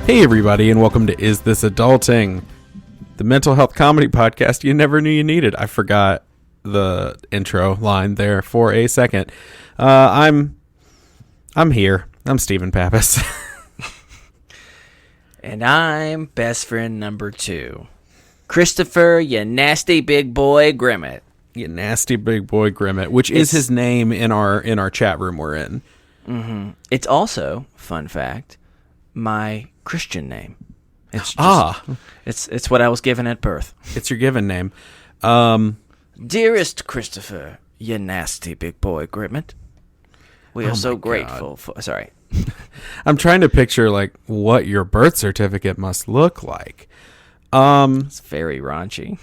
Hey everybody, and welcome to Is This Adulting? The mental health comedy podcast you never knew you needed. I forgot the intro line there for a second. I'm here. I'm Stephen Pappas. And I'm best friend number 2. Christopher, you nasty big boy Grimmett. You nasty big boy Grimmett, which is his name in our chat room we're in. Mm-hmm. It's also, fun fact, my Christian name. It's just, it's what I was given at birth. It's your given name. Dearest Christopher, you nasty big boy Grimmett. We are so grateful for... Sorry. I'm trying to picture like what your birth certificate must look like. It's very raunchy.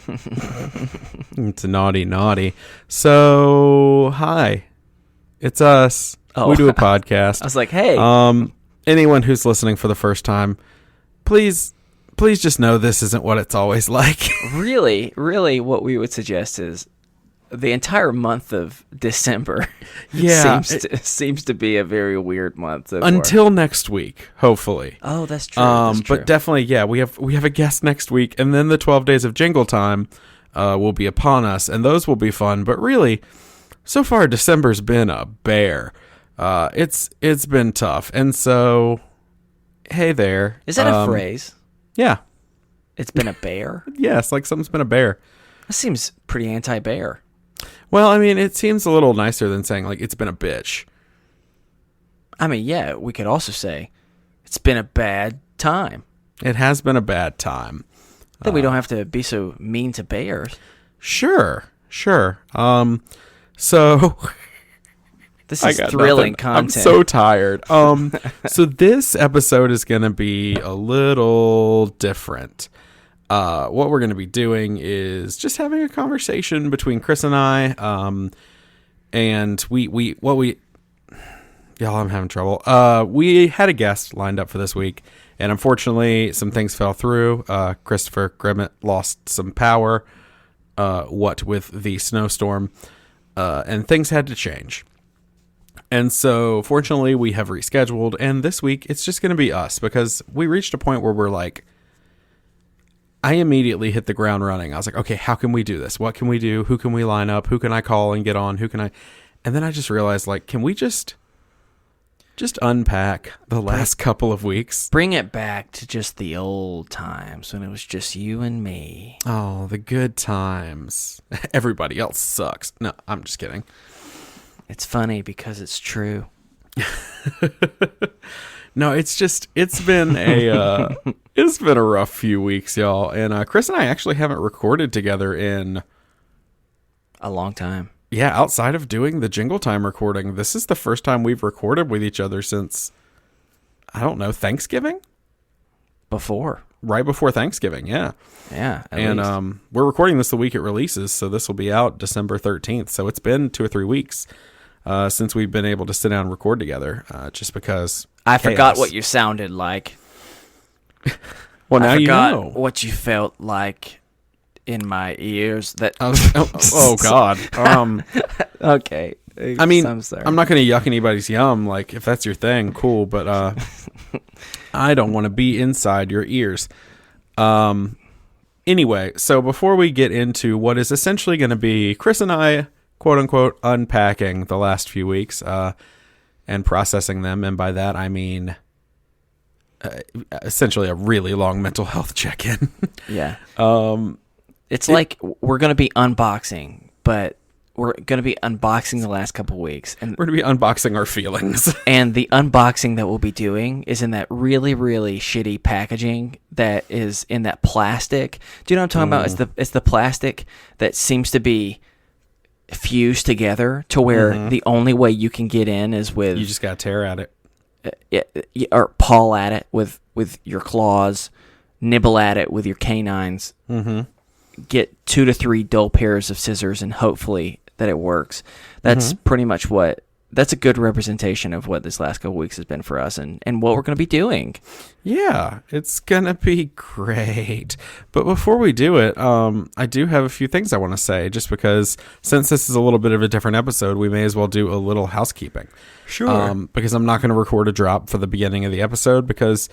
It's naughty. So, hi. It's us. Oh. We do a podcast. I was like, hey. Anyone who's listening for the first time, please just know this isn't what it's always like. Really, what we would suggest is the entire month of December seems to be a very weird month so until far. Next week, hopefully. Oh, that's true. That's true. But definitely, yeah, we have a guest next week, and then the 12 days of Jingle Time will be upon us, and those will be fun. But really, so far December's been a bear. It's been tough, and so hey there. Is that a phrase? Yeah. It's been a bear? Yes, like something's been a bear. That seems pretty anti-bear. Well, I mean, it seems a little nicer than saying, like, it's been a bitch. I mean, yeah, we could also say, it's been a bad time. It has been a bad time. Then we don't have to be so mean to bears. Sure. So... This is thrilling content. I'm so tired. So this episode is going to be a little different. What we're going to be doing is just having a conversation between Chris and I. And y'all, I'm having trouble. We had a guest lined up for this week, and unfortunately some things fell through. Christopher Grimmett lost some power, with the snowstorm, and things had to change. And so, fortunately, we have rescheduled, and this week, it's just going to be us, because we reached a point where we're like, I immediately hit the ground running. I was like, okay, how can we do this? What can we do? Who can we line up? Who can I call and get on? And then I just realized, like, can we just unpack the last couple of weeks? Bring it back to just the old times when it was just you and me. Oh, the good times. Everybody else sucks. No, I'm just kidding. It's funny because it's true. No, it's been a rough few weeks, y'all. And Chris and I actually haven't recorded together in a long time. Yeah, outside of doing the Jingle Time recording, this is the first time we've recorded with each other since, I don't know, Thanksgiving? Right before Thanksgiving, yeah. Yeah, and least. We're recording this the week it releases, so this will be out December 13th. So it's been 2 or 3 weeks since we've been able to sit down and record together, just because I forgot what you sounded like. Well, now you know. I forgot what you felt like in my ears. Oh God. Okay. I mean, I'm sorry. I'm not going to yuck anybody's yum. Like, if that's your thing, cool. But I don't want to be inside your ears. Anyway, so before we get into what is essentially going to be Chris and I, quote unquote, unpacking the last few weeks and processing them, and by that I mean essentially a really long mental health check-in. Yeah. It's like we're going to be unboxing, but we're going to be unboxing the last couple weeks. And we're going to be unboxing our feelings. And the unboxing that we'll be doing is in that really, really shitty packaging that is in that plastic. Do you know what I'm talking about? It's the plastic that seems to be fused together to where the only way you can get in is with... You just got to tear at it. Or paw at it with your claws, nibble at it with your canines. Get 2 to 3 dull pairs of scissors, and hopefully that it works. That's pretty much that's a good representation of what this last couple weeks has been for us and what we're going to be doing. Yeah, it's going to be great. But before we do it, I do have a few things I want to say, just because since this is a little bit of a different episode, we may as well do a little housekeeping. Sure. Because I'm not going to record a drop for the beginning of the episode, because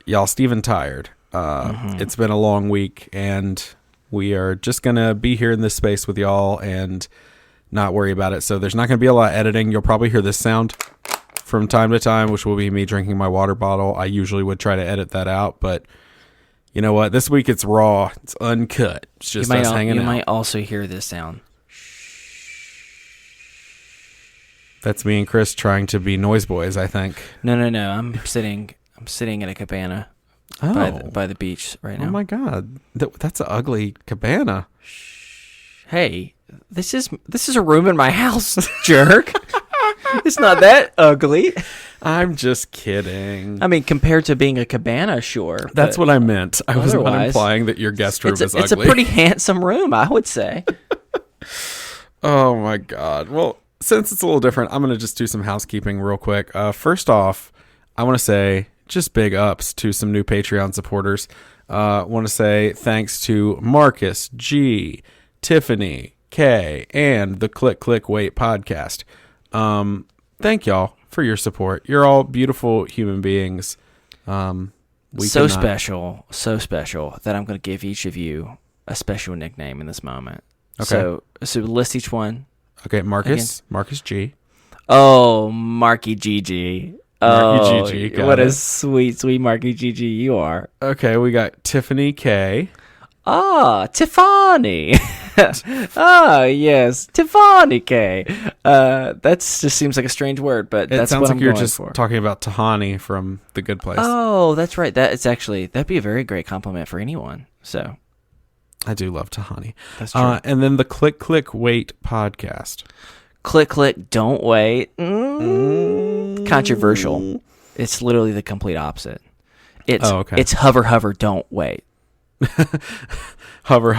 y'all, Steven tired. It's been a long week, and we are just going to be here in this space with y'all and not worry about it. So there's not going to be a lot of editing. You'll probably hear this sound from time to time, which will be me drinking my water bottle. I usually would try to edit that out, but you know what? This week it's raw. It's uncut. It's just us hanging out. You might also hear this sound. That's me and Chris trying to be noise boys, I think. No. I'm sitting in a cabana by the beach right now. Oh my God, that's an ugly cabana. Hey, this is a room in my house, jerk. It's not that ugly. I'm just kidding. I mean, compared to being a cabana, sure. That's what I meant. I was not implying that your guest room is ugly. It's a pretty handsome room, I would say. Oh my God. Well, since it's a little different, I'm going to just do some housekeeping real quick. First off, I want to say just big ups to some new Patreon supporters. I want to say thanks to Marcus, G, Tiffany, K, and the Click Click Wait podcast. Thank y'all for your support. You're all beautiful human beings. So special that I'm going to give each of you a special nickname in this moment. Okay. So list each one. Okay, Marcus G. Oh, Marky GG. Marky GG. What a sweet Marky GG you are. Okay, we got Tiffany K. Ah, Tiffany. Yes, Tiffany K. That just seems like a strange word, but that's what I'm going for. It sounds like you're just talking about Tahani from The Good Place. Oh, that's right. That'd be a very great compliment for anyone. So, I do love Tahani. That's true. And then the Click Click Wait podcast. Click Click Don't Wait. Controversial. It's literally the complete opposite. It's hover hover don't wait. Hover,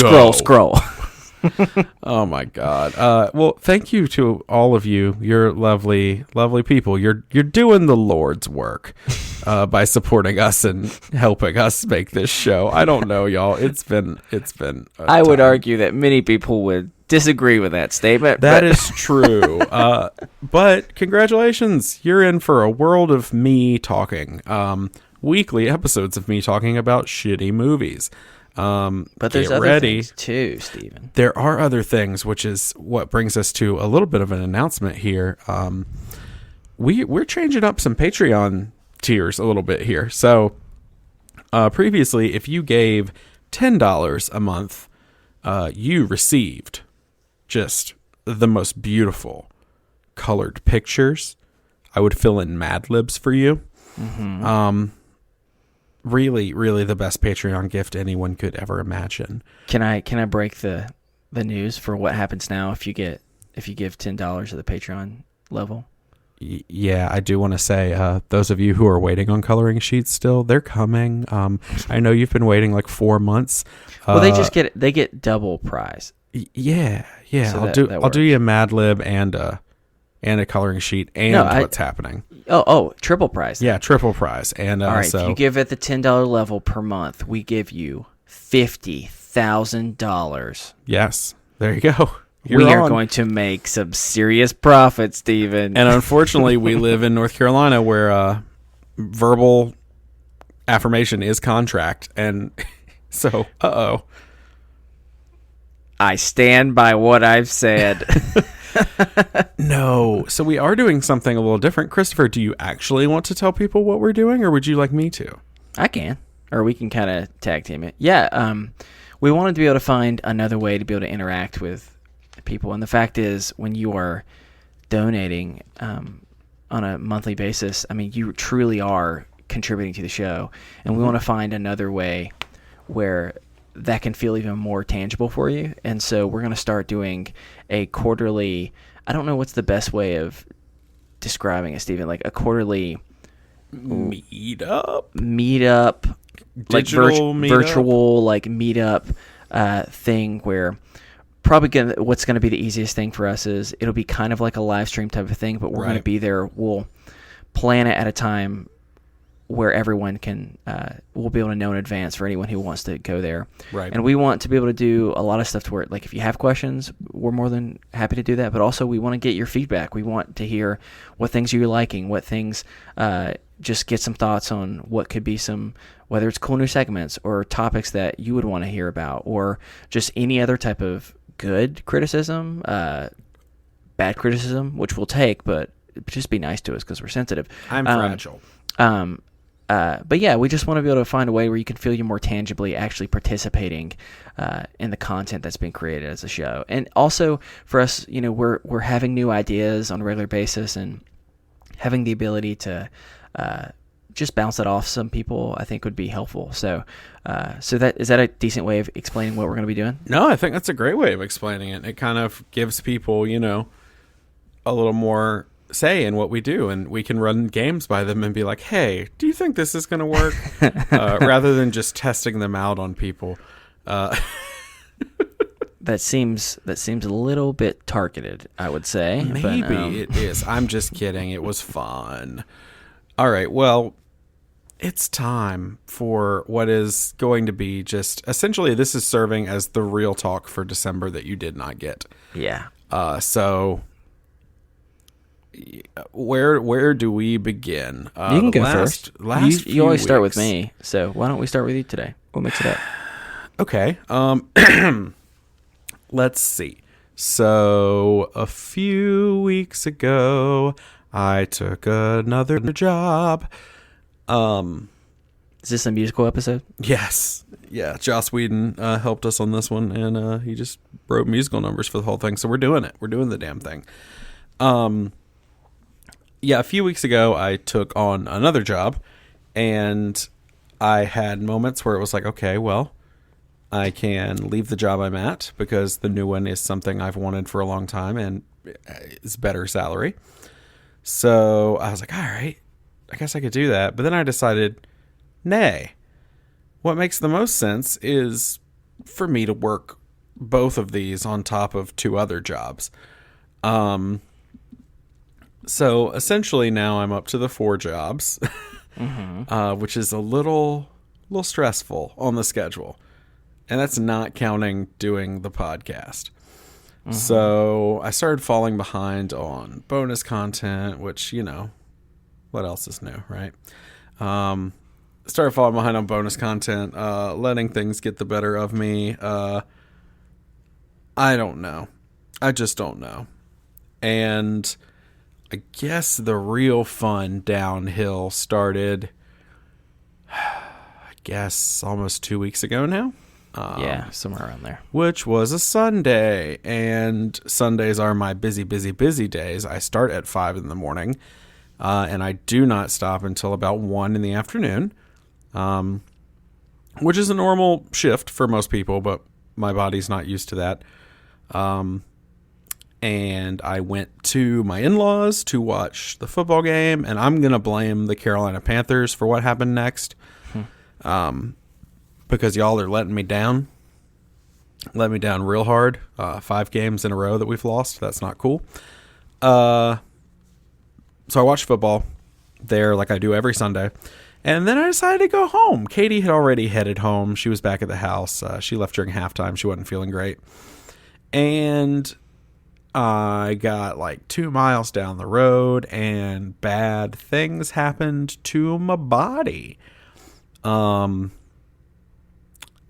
go. Scroll. Oh my God. Well, thank you to all of you. You're lovely, lovely people. You're doing the Lord's work by supporting us and helping us make this show. I don't know, y'all. It's been. I would argue that many people would disagree with that statement. That is true. But congratulations, you're in for a world of me talking. Weekly episodes of me talking about shitty movies. But there's other things too, Steven. There are other things, which is what brings us to a little bit of an announcement here. We're changing up some Patreon tiers a little bit here. So previously, if you gave $10 a month, you received just the most beautiful colored pictures. I would fill in Mad Libs for you. Mm-hmm. Really, really the best Patreon gift anyone could ever imagine. Can I break the news for what happens now if you give $10 at the Patreon level? Yeah, I do want to say those of you who are waiting on coloring sheets still, they're coming. I know you've been waiting like 4 months. Well, they get double prize. Yeah. So I'll do you a Mad Lib and a coloring sheet and what's happening. Oh, triple prize. Yeah, triple prize. And all right, if you give at the $10 level per month, we give you $50,000. Yes, there you go. We are going to make some serious profit, Steven. And unfortunately, we live in North Carolina where verbal affirmation is contract. And so, I stand by what I've said. No. So we are doing something a little different. Christopher, do you actually want to tell people what we're doing, or would you like me to? I can. Or we can kind of tag team it. Yeah. We wanted to be able to find another way to be able to interact with people. And the fact is, when you are donating on a monthly basis, I mean, you truly are contributing to the show. And we want to find another way where that can feel even more tangible for you. And so we're going to start doing a quarterly, I don't know what's the best way of describing it, Steven, like a quarterly meetup, like virtual like meetup thing where probably what's going to be the easiest thing for us is it'll be kind of like a live stream type of thing, but we're going to be there. We'll plan it at a time where everyone can will be able to know in advance for anyone who wants to go there. Right. And we want to be able to do a lot of stuff to where, like, if you have questions, we're more than happy to do that. But also we want to get your feedback. We want to hear what things you're liking, what things just get some thoughts on what could be whether it's cool new segments or topics that you would want to hear about, or just any other type of good criticism, bad criticism, which we'll take, but just be nice to us because we're sensitive. I'm fragile. But yeah, we just want to be able to find a way where you can feel you're more tangibly actually participating in the content that's being created as a show. And also for us, we're having new ideas on a regular basis, and having the ability to just bounce it off some people, I think would be helpful. So is that a decent way of explaining what we're going to be doing? No, I think that's a great way of explaining it. It kind of gives people, a little more say in what we do, and we can run games by them and be like, hey, do you think this is going to work? Rather than just testing them out on people. That seems a little bit targeted, I would say. Maybe it is. I'm just kidding. It was fun. All right. Well, it's time for what is going to be just essentially, this is serving as the real talk for December that you did not get. Yeah. So where do we begin? You can go first. You always start with weeks. me, so why don't we start with you today? We'll mix it up. Okay. Let's see. So a few weeks ago, I took another job. Is this a musical episode? Yes. Yeah. Joss Whedon helped us on this one, and he just wrote musical numbers for the whole thing. So we're doing it. We're doing the damn thing. Yeah, a few weeks ago, I took on another job, and I had moments where it was like, okay, well, I can leave the job I'm at because the new one is something I've wanted for a long time and it's better salary. So I was like, all right, I guess I could do that. But then I decided, nay, what makes the most sense is for me to work both of these on top of two other jobs. So essentially now I'm up to the 4 jobs, which is a little stressful on the schedule. And that's not counting doing the podcast. Mm-hmm. So I started falling behind on bonus content, which, what else is new, right? Started falling behind on bonus content, letting things get the better of me. I don't know. I just don't know. And I guess the real fun downhill started, almost 2 weeks ago now. Yeah, somewhere around there. Which was a Sunday, and Sundays are my busy days. I start at 5 in the morning, and I do not stop until about 1 in the afternoon, which is a normal shift for most people, but my body's not used to that. And I went to my in-laws to watch the football game, and I'm going to blame the Carolina Panthers for what happened next. Because y'all are letting me down. Let me down real hard. 5 games in a row that we've lost. That's not cool. So I watched football there like I do every Sunday. And then I decided to go home. Katie had already headed home. She was back at the house. She left during halftime. She wasn't feeling great. And I got like 2 miles down the road and bad things happened to my body.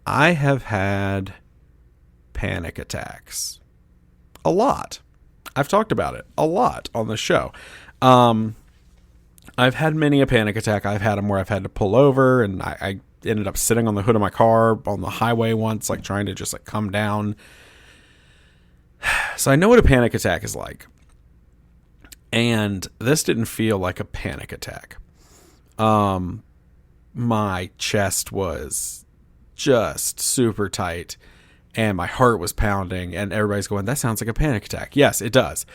I have had panic attacks a lot. I've talked about it a lot on the show. I've had many a panic attack. I've had them where I've had to pull over, and I ended up sitting on the hood of my car on the highway once, like trying to just like come down. So I know what a panic attack is like. And this didn't feel like a panic attack. My chest was just super tight and my heart was pounding and everybody's going, that sounds like a panic attack. Yes, it does.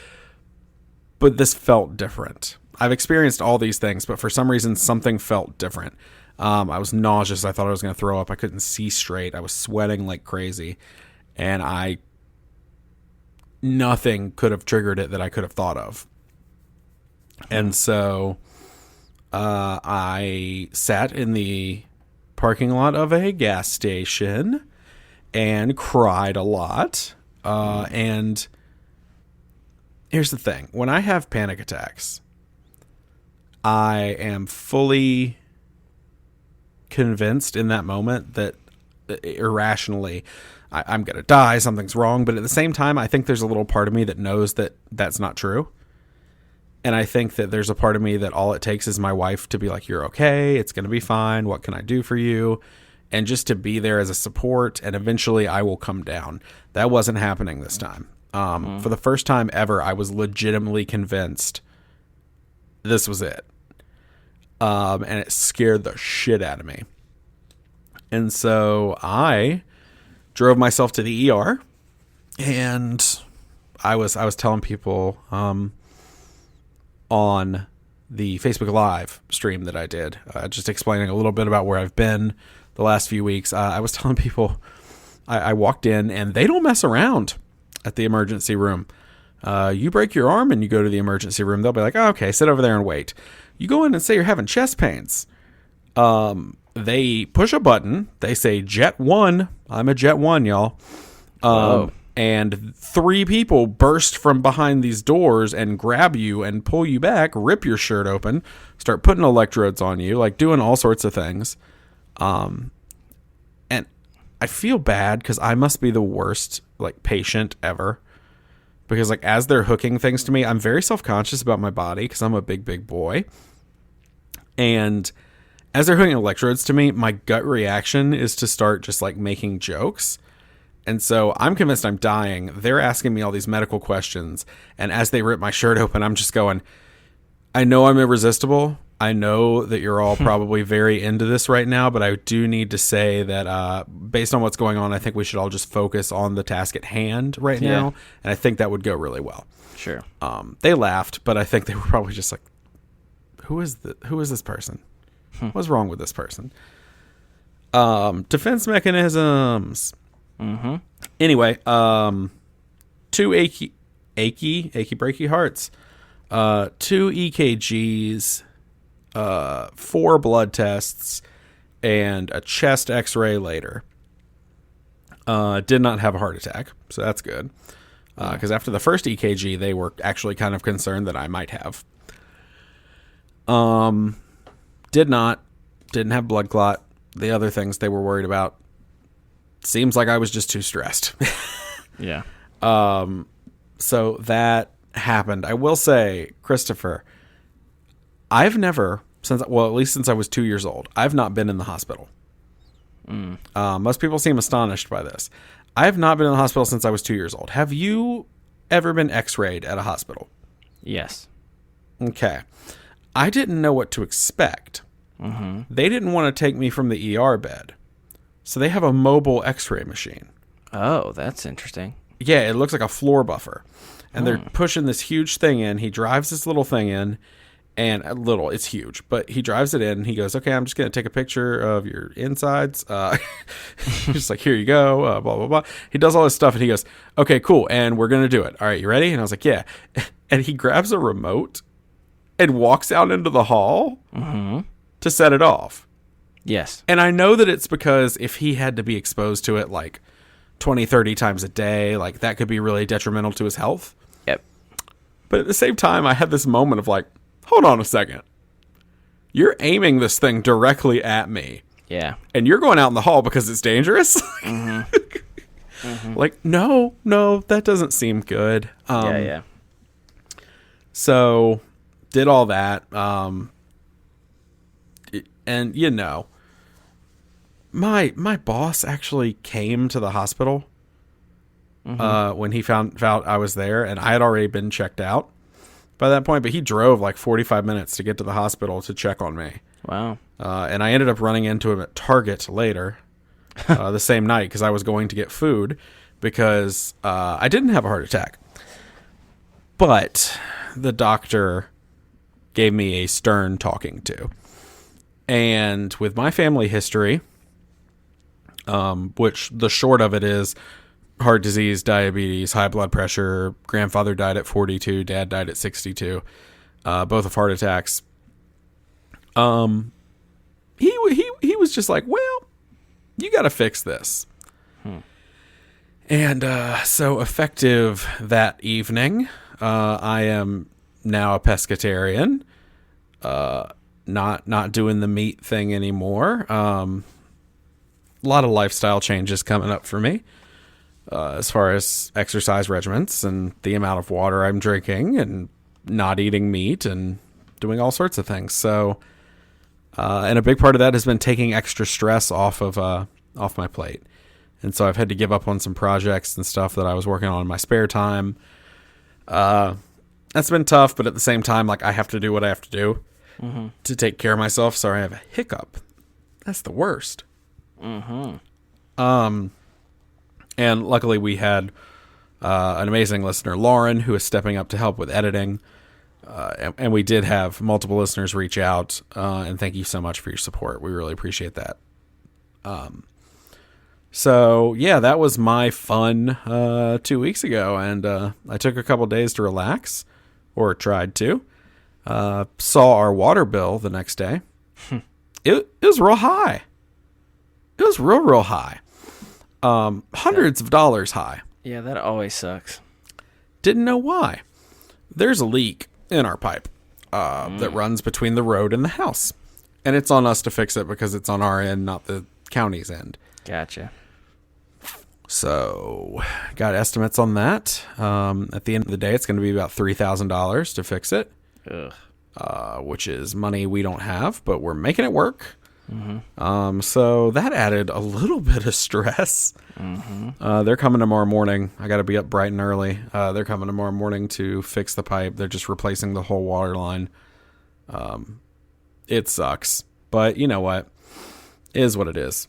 But this felt different. I've experienced all these things, but for some reason, something felt different. I was nauseous. I thought I was going to throw up. I couldn't see straight. I was sweating like crazy. And nothing could have triggered it that I could have thought of. And so I sat in the parking lot of a gas station and cried a lot. And here's the thing. When I have panic attacks, I am fully convinced in that moment that irrationally I'm going to die, something's wrong. But at the same time, I think there's a little part of me that knows that that's not true. And I think that there's a part of me that all it takes is my wife to be like, you're okay, it's going to be fine, what can I do for you? And just to be there as a support, and eventually I will come down. That wasn't happening this time. For the first time ever, I was legitimately convinced this was it. And it scared the shit out of me. And so I drove myself to the ER, and I was telling people on the Facebook Live stream that I did, just explaining a little bit about where I've been the last few weeks. I was telling people I walked in, and they don't mess around at the emergency room. You break your arm and you go to the emergency room, they'll be like, oh, okay, sit over there and wait. You go in and say you're having chest pains. They push a button. They say Jet 1. I'm a Jet 1, y'all. And 3 people burst from behind these doors and grab you and pull you back, rip your shirt open, start putting electrodes on you, like doing all sorts of things. And I feel bad because I must be the worst like patient ever. Because like as they're hooking things to me, I'm very self-conscious about my body because I'm a big boy. And as they're hooking electrodes to me, my gut reaction is to start just like making jokes. And so I'm convinced I'm dying. They're asking me all these medical questions. And as they rip my shirt open, I'm just going, I know I'm irresistible. I know that you're all probably very into this right now, but I do need to say that based on what's going on, I think we should all just focus on the task at hand right now. And I think that would go really well. Sure. They laughed, but I think they were probably just like, who is this person? What's wrong with this person? Defense mechanisms. Mm-hmm. Anyway, 2 achy breaky hearts, 2 EKGs, 4 blood tests, and a chest x-ray later. Did not have a heart attack, so that's good. Because after the first EKG, they were actually kind of concerned that I might have. Didn't have blood clot. The other things they were worried about. Seems like I was just too stressed. Yeah. So that happened. I will say, Christopher, I've never, at least since I was 2 years old, I've not been in the hospital. Most people seem astonished by this. I have not been in the hospital since I was 2 years old. Have you ever been x-rayed at a hospital? Yes. Okay. I didn't know what to expect. Mm-hmm. They didn't want to take me from the ER bed. So they have a mobile x-ray machine. Oh, that's interesting. Yeah, it looks like a floor buffer. And they're pushing this huge thing in. He drives this little thing in. And it's huge. But he drives it in. And he goes, okay, I'm just going to take a picture of your insides. He's just like, here you go. Blah, blah, blah. He does all this stuff. And he goes, okay, cool. And we're going to do it. All right, you ready? And I was like, yeah. And he grabs a remote and walks out into the hall to set it off. Yes. And I know that it's because if he had to be exposed to it like 20, 30 times a day, like that could be really detrimental to his health. Yep. But at the same time, I had this moment of like, hold on a second. You're aiming this thing directly at me. Yeah. And you're going out in the hall because it's dangerous? Like, no, that doesn't seem good. Yeah. So, did all that. And, my boss actually came to the hospital when he found out I was there, and I had already been checked out by that point, but he drove like 45 minutes to get to the hospital to check on me. Wow. And I ended up running into him at Target later the same night because I was going to get food because I didn't have a heart attack. But the doctor gave me a stern talking to. And with my family history, which the short of it is heart disease, diabetes, high blood pressure, grandfather died at 42, dad died at 62, both of heart attacks. He was just like, well, you got to fix this. And so effective that evening, I am now a pescatarian. not doing the meat thing anymore. A lot of lifestyle changes coming up for me, as far as exercise regimens and the amount of water I'm drinking and not eating meat and doing all sorts of things. So, and a big part of that has been taking extra stress off my plate. And so I've had to give up on some projects and stuff that I was working on in my spare time. That's been tough, but at the same time, like, I have to do what I have to do to take care of myself. So I have a hiccup. That's the worst. And luckily we had an amazing listener, Lauren, who is stepping up to help with editing. And we did have multiple listeners reach out, and thank you so much for your support. We really appreciate that. So yeah, that was my fun 2 weeks ago, and I took a couple days to relax, or tried to. Saw our water bill the next day. It was real high. It was real high. Hundreds of dollars high. Yeah, that always sucks. Didn't know why. There's a leak in our pipe that runs between the road and the house. And it's on us to fix it because it's on our end, not the county's end. Gotcha. So, got estimates on that. At the end of the day, it's going to be about $3,000 to fix it. Ugh. Which is money we don't have, but we're making it work. So that added a little bit of stress. They're coming tomorrow morning. I got to be up bright and early. They're coming tomorrow morning to fix the pipe. They're just replacing the whole water line. It sucks, but you know what? It is what it is.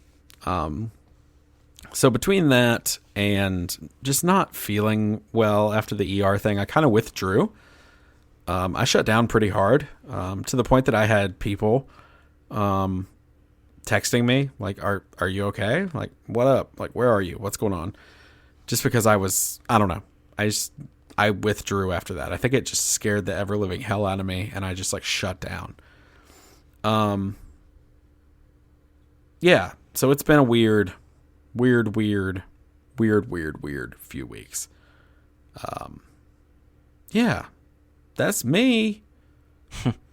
So between that and just not feeling well after the ER thing, I kind of withdrew. I shut down pretty hard, to the point that I had people texting me like, are you okay? Like, what up? Like, where are you? What's going on? Just because I don't know. I withdrew after that. I think it just scared the ever living hell out of me, and I just like shut down. Yeah. So it's been a weird few weeks. Yeah, that's me.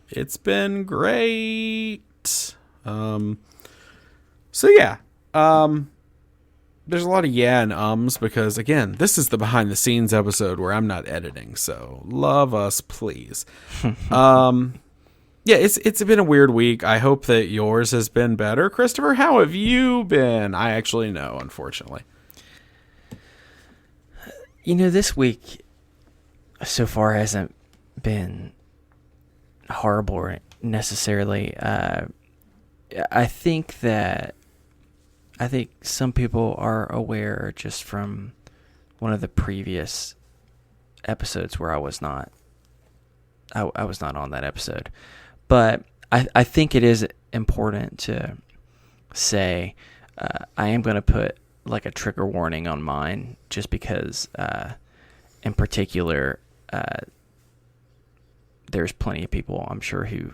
It's been great. So yeah, there's a lot of yeah and ums because, again, this is the behind the scenes episode where I'm not editing. So love us, please. Yeah, it's been a weird week. I hope that yours has been better. Christopher, how have you been? I actually know, unfortunately. You know, this week so far hasn't been horrible necessarily. I think some people are aware just from one of the previous episodes where I was not on that episode. But I think it is important to say I am going to put like a trigger warning on mine just because in particular there's plenty of people, I'm sure, who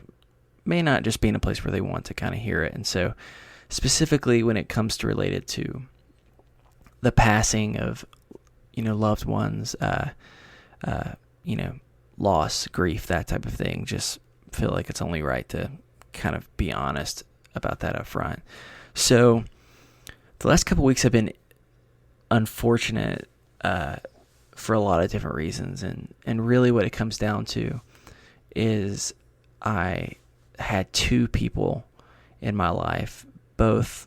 may not just be in a place where they want to kind of hear it. And so specifically when it comes to related to the passing of, loved ones, loss, grief, that type of thing, just feel like it's only right to kind of be honest about that up front. So the last couple weeks have been unfortunate for a lot of different reasons. And really what it comes down to is I had two people in my life, both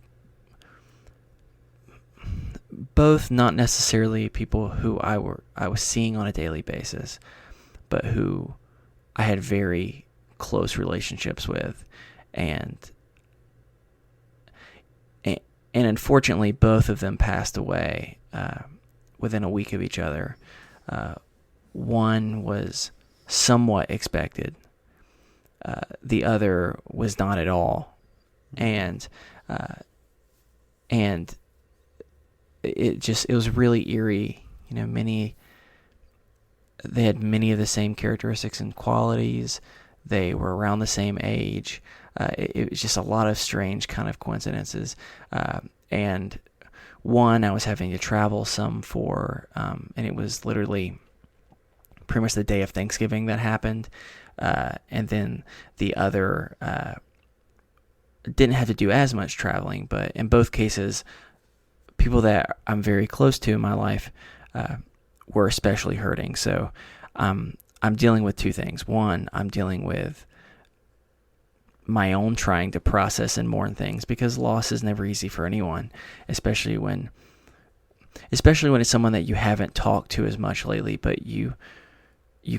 not necessarily people who I was seeing on a daily basis, but who I had very close relationships with, and unfortunately both of them passed away within a week of each other. One was somewhat expected. The other was not at all, and it was really eerie. They had many of the same characteristics and qualities. They were around the same age. It was just a lot of strange kind of coincidences. And one I was having to travel some for, and it was literally pretty much the day of Thanksgiving that happened. and then the other didn't have to do as much traveling. But in both cases, people that I'm very close to in my life were especially hurting. So I'm dealing with two things. One, I'm dealing with my own trying to process and mourn things, because loss is never easy for anyone, especially when it's someone that you haven't talked to as much lately, but you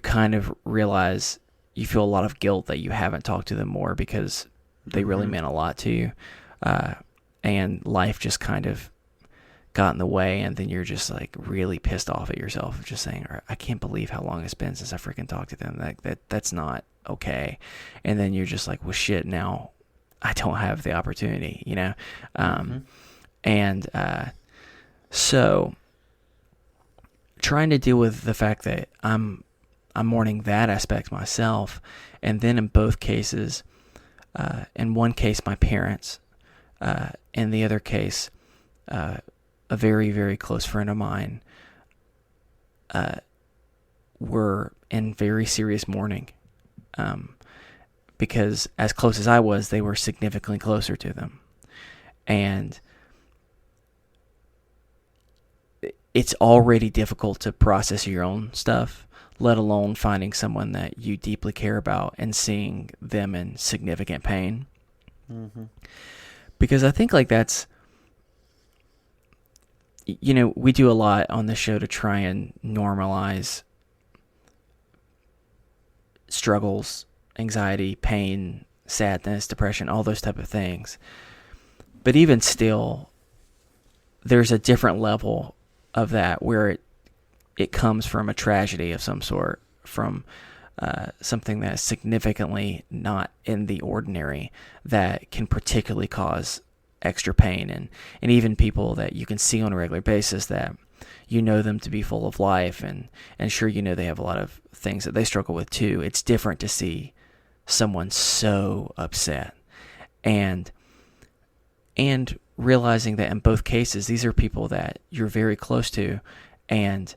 kind of realize you feel a lot of guilt that you haven't talked to them more because they really meant a lot to you. And life just kind of got in the way, and then you're just like really pissed off at yourself, just saying, I can't believe how long it's been since I freaking talked to them. That's not okay. And then you're just like, well, shit, now I don't have the opportunity, you know? And so trying to deal with the fact that I'm mourning that aspect myself, and then in both cases, in one case my parents, in the other case a very, very close friend of mine, were in very serious mourning, because as close as I was, they were significantly closer to them. And it's already difficult to process your own stuff, let alone finding someone that you deeply care about and seeing them in significant pain. Because I think like that's, you know, we do a lot on the show to try and normalize struggles, anxiety, pain, sadness, depression, all those type of things. But even still, there's a different level of that where it comes from a tragedy of some sort, from something that's significantly not in the ordinary, that can particularly cause extra pain. And even people that you can see on a regular basis that you know them to be full of life, and sure, you know, they have a lot of things that they struggle with too. It's different to see someone so upset, and realizing that in both cases, these are people that you're very close to, and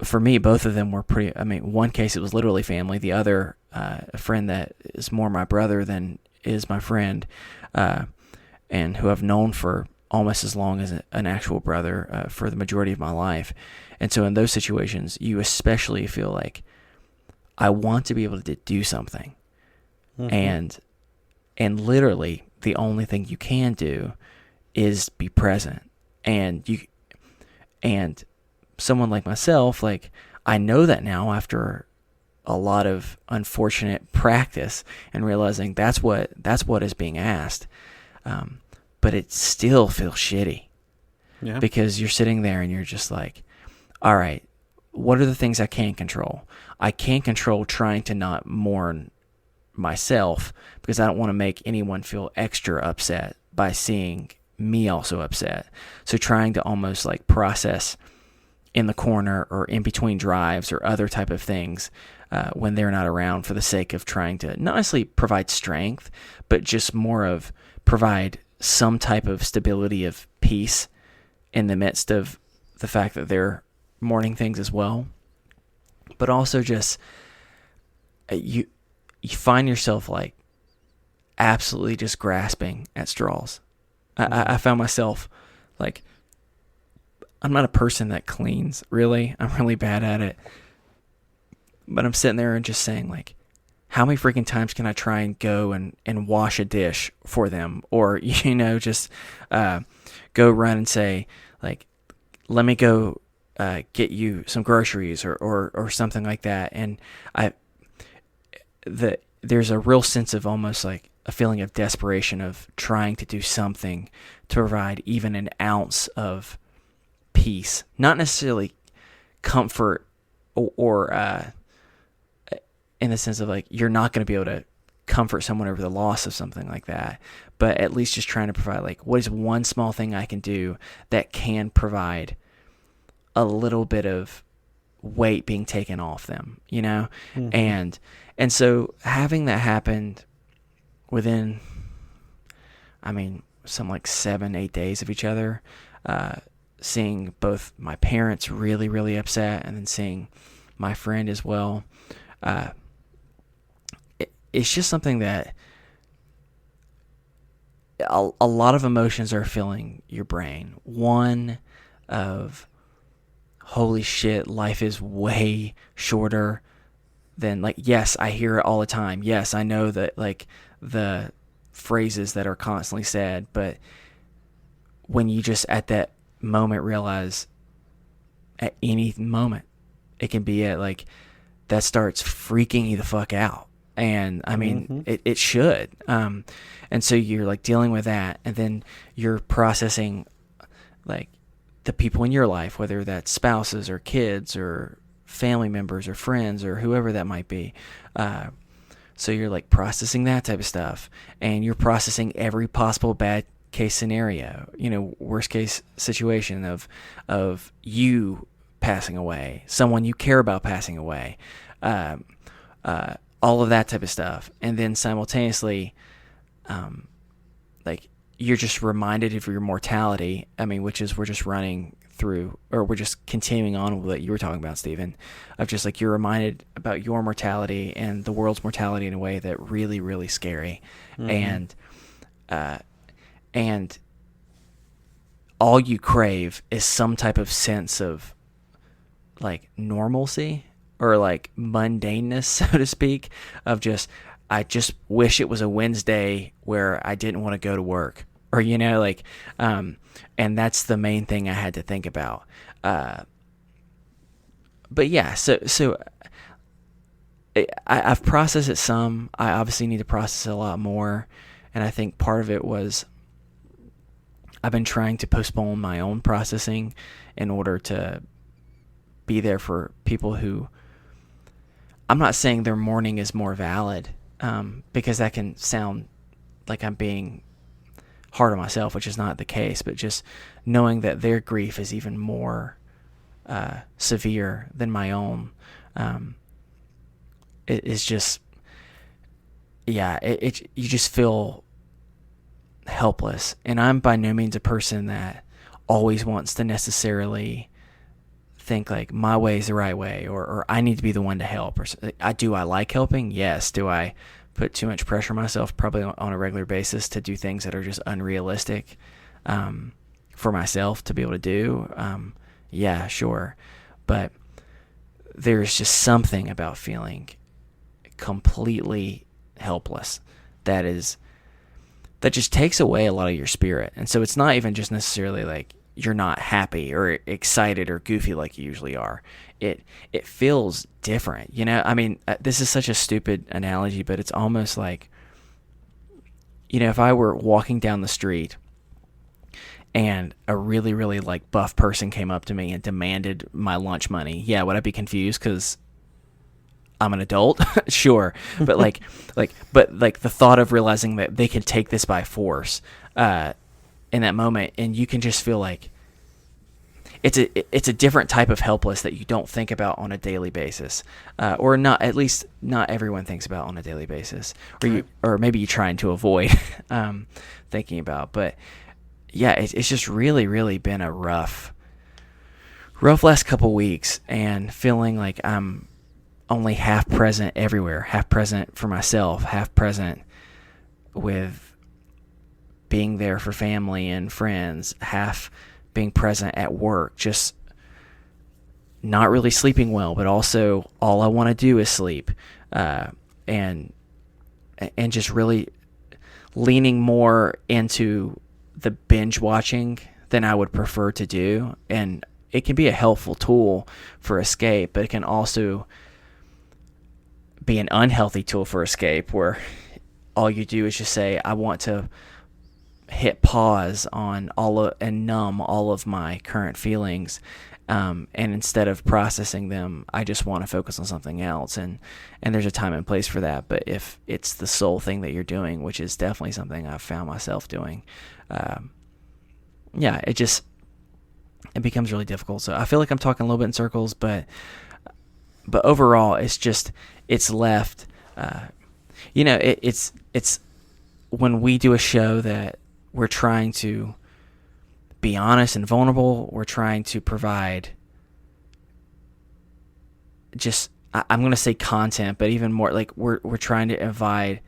for me, both of them were pretty, I mean, one case it was literally family, the other a friend that is more my brother than is my friend, and who I've known for almost as long as an actual brother for the majority of my life. And so in those situations, you especially feel like, I want to be able to do something. And literally the only thing you can do is be present. And someone like myself, like, I know that now after a lot of unfortunate practice and realizing that's what is being asked. But it still feels shitty, because you're sitting there and you're just like, all right, what are the things I can control? I can't control trying to not mourn myself, because I don't want to make anyone feel extra upset by seeing me also upset. So trying to almost like process in the corner or in between drives or other type of things when they're not around, for the sake of trying to not necessarily provide strength, but just more of provide some type of stability of peace in the midst of the fact that they're mourning things as well. But also just you find yourself like absolutely just grasping at straws. I found myself like, I'm not a person that cleans, really. I'm really bad at it. But I'm sitting there and just saying, like, how many freaking times can I try and go and wash a dish for them? Or, you know, just go run and say, like, let me go get you some groceries or something like that. And there's a real sense of almost like a feeling of desperation of trying to do something to provide even an ounce of peace. Not necessarily comfort or in the sense of like, you're not going to be able to comfort someone over the loss of something like that, but at least just trying to provide like, what is one small thing I can do that can provide a little bit of weight being taken off them, you know? And so having that happened within, I mean, some like 7-8 days of each other, seeing both my parents really, really upset, and then seeing my friend as well. It's just something that a lot of emotions are filling your brain. One of, holy shit, life is way shorter than, like, yes, I hear it all the time. Yes, I know that, like, the phrases that are constantly said, but when you just at that moment realize, at any moment, it can be at, like, that starts freaking you the fuck out. And I mean, it should. And so you're like dealing with that, and then you're processing like the people in your life, whether that's spouses or kids or family members or friends or whoever that might be. So you're like processing that type of stuff, and you're processing every possible bad case scenario, worst case situation of you passing away, someone you care about passing away, all of that type of stuff. And then simultaneously, like, you're just reminded of your mortality. I mean, which is, we're just running through, or we're just continuing on with what you were talking about, Stephen, of just like, you're reminded about your mortality and the world's mortality in a way that really, really scary. And all you crave is some type of sense of like normalcy, or like mundaneness, so to speak, of just, I just wish it was a Wednesday where I didn't want to go to work, or, and that's the main thing I had to think about. But yeah, so I've processed it some. I obviously need to process it a lot more. And I think part of it was, I've been trying to postpone my own processing in order to be there for people who, I'm not saying their mourning is more valid, because that can sound like I'm being hard on myself, which is not the case, but just knowing that their grief is even more severe than my own, it is just, yeah, you just feel helpless. And I'm by no means a person that always wants to necessarily think like my way is the right way, or I need to be the one to help, or do I like helping? Yes. Do I put too much pressure on myself, probably on a regular basis, to do things that are just unrealistic for myself to be able to do? Yeah, sure. But there's just something about feeling completely helpless that just takes away a lot of your spirit. And so it's not even just necessarily like you're not happy or excited or goofy like you usually are. It feels different, I mean, this is such a stupid analogy, but it's almost like, if I were walking down the street and a really, really like buff person came up to me and demanded my lunch money, yeah, would I be confused because I'm an adult? Sure. But but the thought of realizing that they could take this by force in that moment, and you can just feel like it's a different type of helpless that you don't think about on a daily basis, or not, at least not everyone thinks about on a daily basis, or maybe you're trying to avoid thinking about. But yeah, it's just really, really been a rough last couple weeks, and feeling like I'm only half present everywhere, half present for myself, half present with being there for family and friends, half being present at work, just not really sleeping well, but also all I want to do is sleep, and just really leaning more into the binge watching than I would prefer to do. And it can be a helpful tool for escape, but it can also be an unhealthy tool for escape, where all you do is just say, I want to hit pause on and numb all of my current feelings, and instead of processing them, I just want to focus on something else. And there's a time and place for that. But if it's the sole thing that you're doing, which is definitely something I've found myself doing, yeah, it becomes really difficult. So I feel like I'm talking a little bit in circles, but overall, it's left, it's when we do a show that we're trying to be honest and vulnerable, we're trying to provide just I'm going to say content, but even more like we're trying to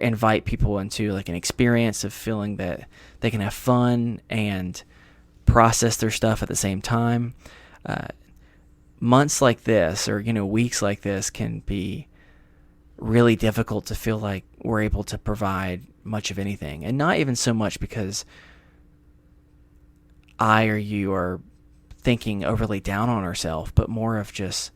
invite people into like an experience of feeling that they can have fun and process their stuff at the same time. Months like this, or weeks like this, can be really difficult to feel like we're able to provide much of anything, and not even so much because I or you are thinking overly down on ourselves, but more of just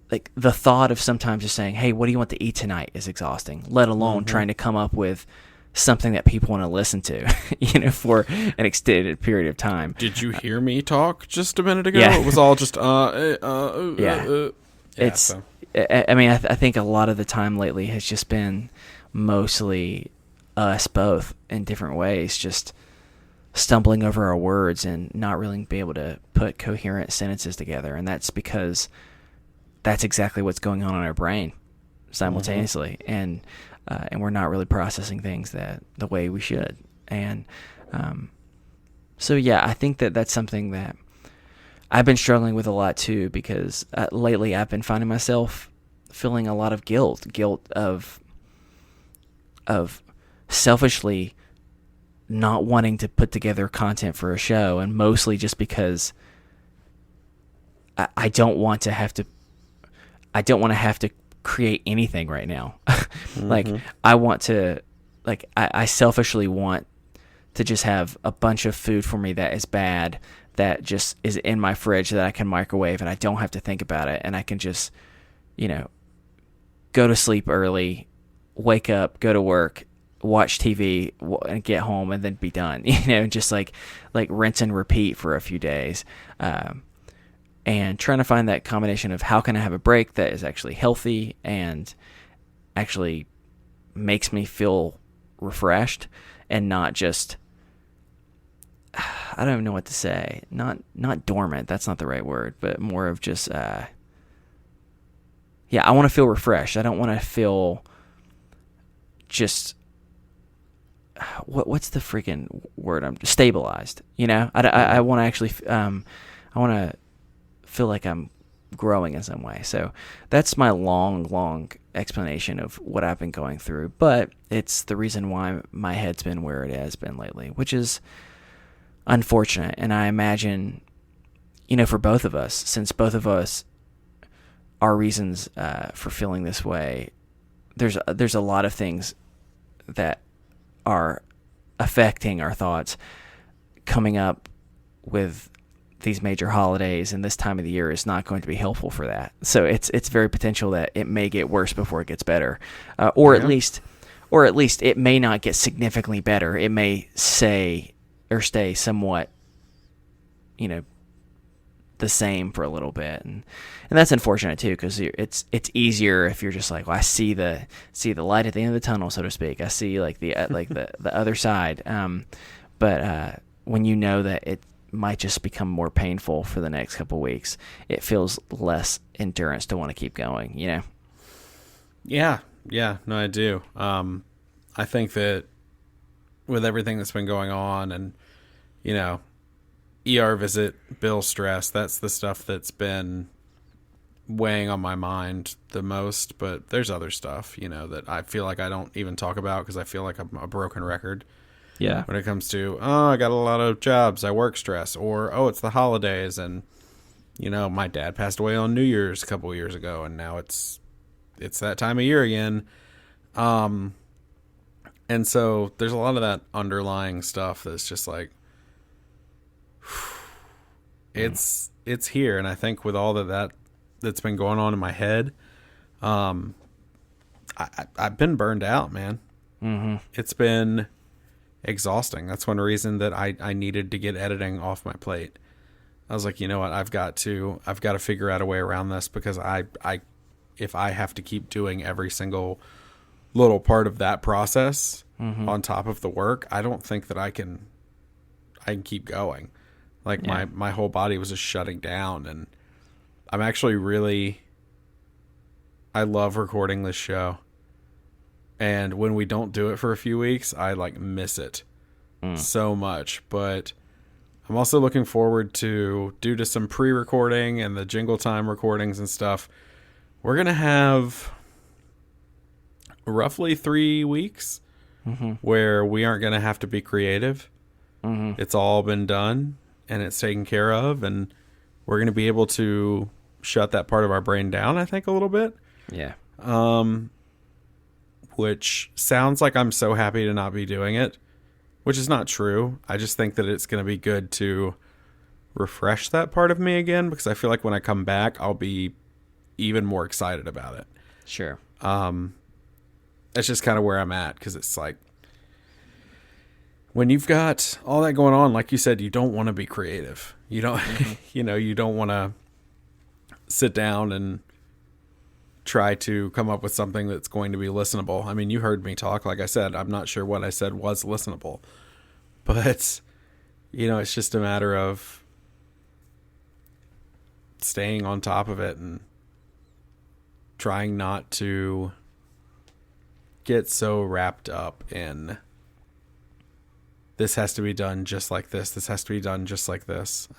like the thought of sometimes just saying, hey, what do you want to eat tonight is exhausting, let alone trying to come up with something that people want to listen to, for an extended period of time. Did you hear me talk just a minute ago? Yeah. It was all just, It's, I mean, I think a lot of the time lately has just been mostly us both in different ways, just stumbling over our words and not really be able to put coherent sentences together. And that's because that's exactly what's going on in our brain simultaneously. And we're not really processing things the way we should. And so, yeah, I think that's something that I've been struggling with a lot too, because lately I've been finding myself feeling a lot of guilt of selfishly not wanting to put together content for a show, and mostly just because I don't want to have to create anything right now. Like I want to, I selfishly want to just have a bunch of food for me that is bad, that just is in my fridge that I can microwave and I don't have to think about it, and I can just, go to sleep early, wake up, go to work, watch TV, and get home, and then be done. Just like rinse and repeat for a few days. And trying to find that combination of how can I have a break that is actually healthy and actually makes me feel refreshed, and not just, I don't even know what to say, not dormant, that's not the right word, but more of just, I want to feel refreshed. I don't want to feel just, what's the freaking word? I'm stabilized. I want to actually, I want to feel like I'm growing in some way. So that's my long explanation of what I've been going through, but it's the reason why my head's been where it has been lately, which is unfortunate. And I imagine, for both of us, since both of us, our reasons for feeling this way, there's a lot of things that are affecting our thoughts coming up with these major holidays, and this time of the year is not going to be helpful for that. So it's very potential that it may get worse before it gets better, or at least it may not get significantly better. It may stay somewhat, the same for a little bit, and that's unfortunate too, because it's easier if you're just like, well, I see the light at the end of the tunnel, so to speak. I see the other side. But when you know that it might just become more painful for the next couple of weeks, it feels less endurance to want to keep going. Yeah, no, I do. I think that with everything that's been going on, and ER visit, bill stress, that's the stuff that's been weighing on my mind the most. But there's other stuff, that I feel like I don't even talk about because I feel like I'm a broken record. Yeah. When it comes to, I got a lot of jobs, I work stress, or, it's the holidays, and, my dad passed away on New Year's a couple of years ago, and now it's that time of year again. And so there's a lot of that underlying stuff that's just like, it's here. And I think with all that's been going on in my head, I've been burned out, man. Mm-hmm. It's been exhausting. That's one reason that I needed to get editing off my plate. I was like, you know what, I've got to figure out a way around this, because if I have to keep doing every single little part of that process on top of the work, I don't think that I can keep going. Like my whole body was just shutting down, and I'm actually I love recording this show. And when we don't do it for a few weeks, I miss it so much. But I'm also looking forward to, due to some pre-recording and the jingle time recordings and stuff, we're going to have roughly 3 weeks where we aren't going to have to be creative. It's all been done and it's taken care of, and we're going to be able to shut that part of our brain down, I think, a little bit. Yeah. Which sounds like I'm so happy to not be doing it, which is not true. I just think that it's going to be good to refresh that part of me again, because I feel like when I come back, I'll be even more excited about it. Sure. That's just kind of where I'm at, because it's like, when you've got all that going on, like you said, you don't want to be creative. You don't, you don't want to sit down and try to come up with something that's going to be listenable. I mean, you heard me talk. Like I said, I'm not sure what I said was listenable, but it's just a matter of staying on top of it and trying not to get so wrapped up in this has to be done just like this. This has to be done just like this.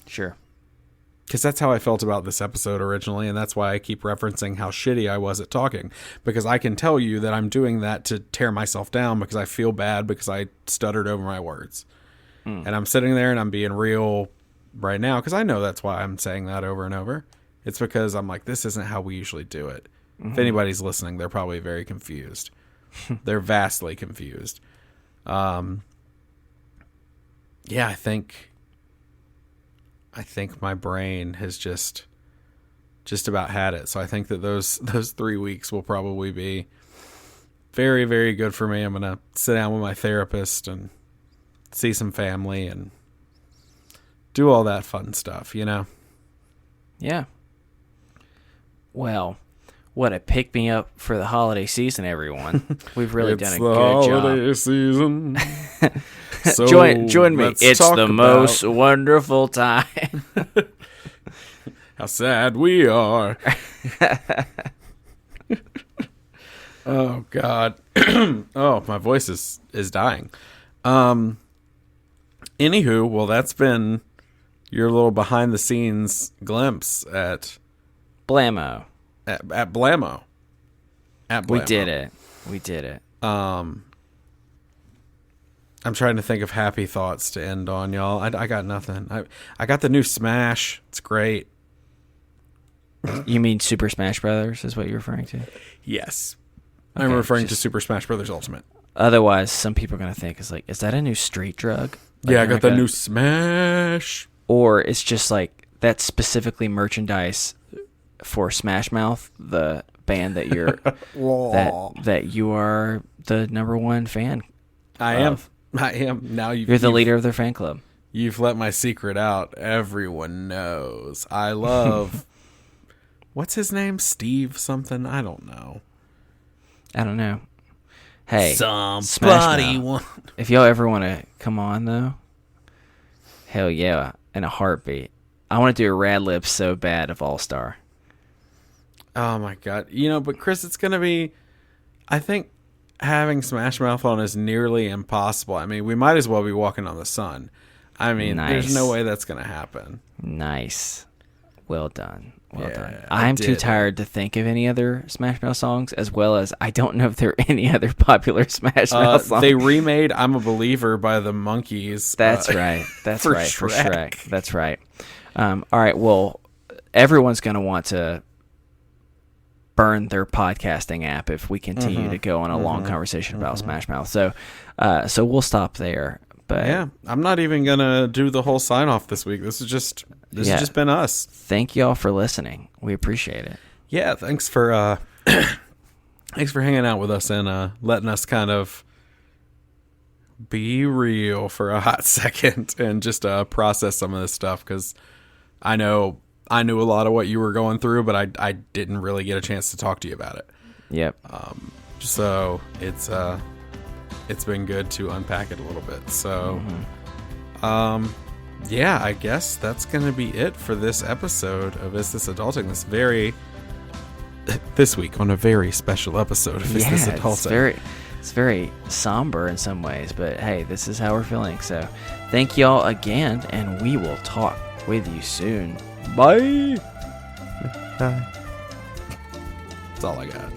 Sure. Because that's how I felt about this episode originally, and that's why I keep referencing how shitty I was at talking. Because I can tell you that I'm doing that to tear myself down because I feel bad because I stuttered over my words. And I'm sitting there and I'm being real right now because I know that's why I'm saying that over and over. It's because I'm like, this isn't how we usually do it. If anybody's listening, they're probably very confused. They're vastly confused. Yeah, I think my brain has just about had it. So I think that those 3 weeks will probably be very, very good for me. I'm going to sit down with my therapist and see some family and do all that fun stuff, Yeah. Well, what a pick me up for the holiday season, everyone. We've really done a good job. It's the holiday season. So join me. It's the most wonderful time. How sad we are. Oh, God. Oh, my voice is dying. Anywho, well, that's been your little behind-the-scenes glimpse at Blammo. At Blammo. We did it. I'm trying to think of happy thoughts to end on, y'all. I got nothing. I got the new Smash. It's great. You mean Super Smash Brothers is what you're referring to? Yes. Okay, I'm referring to Super Smash Brothers Ultimate. Otherwise, some people are going to think, is that a new street drug? Like, yeah, I got the new Smash. Or it's just like, that's specifically merchandise for Smash Mouth, the band that you're that you are the number one fan. I am. Now you're the leader of their fan club. You've let my secret out. Everyone knows. I love what's his name? Steve something? I don't know. Hey, somebody want. If y'all ever want to come on though, hell yeah, in a heartbeat. I want to do a Rad Lib so bad of All Star. Oh my God. But Chris, it's going to be, I think having Smash Mouth on is nearly impossible. I mean, we might as well be walking on the sun. I mean, There's no way that's going to happen. Nice. Well done. Done. I'm too tired to think of any other Smash Mouth songs, as well as I don't know if there are any other popular Smash Mouth songs. They remade I'm a Believer by the Monkees. That's right. That's for right. Shrek. For Shrek. That's right. All right. Well, everyone's going to want to burn their podcasting app if we continue to go on a long conversation about Smash Mouth. So we'll stop there. But yeah, I'm not even gonna do the whole sign off this week. This has just been us. Thank y'all for listening. We appreciate it. Yeah, thanks for hanging out with us and letting us kind of be real for a hot second and just process some of this stuff, because I knew a lot of what you were going through, but I didn't really get a chance to talk to you about it. Yep. So it's been good to unpack it a little bit. So, yeah, I guess that's going to be it for this episode of Is This Adulting? This week on a very special episode of Is This Adulting? It's very somber in some ways, but hey, this is how we're feeling. So thank y'all again, and we will talk with you soon. Bye. That's all I got.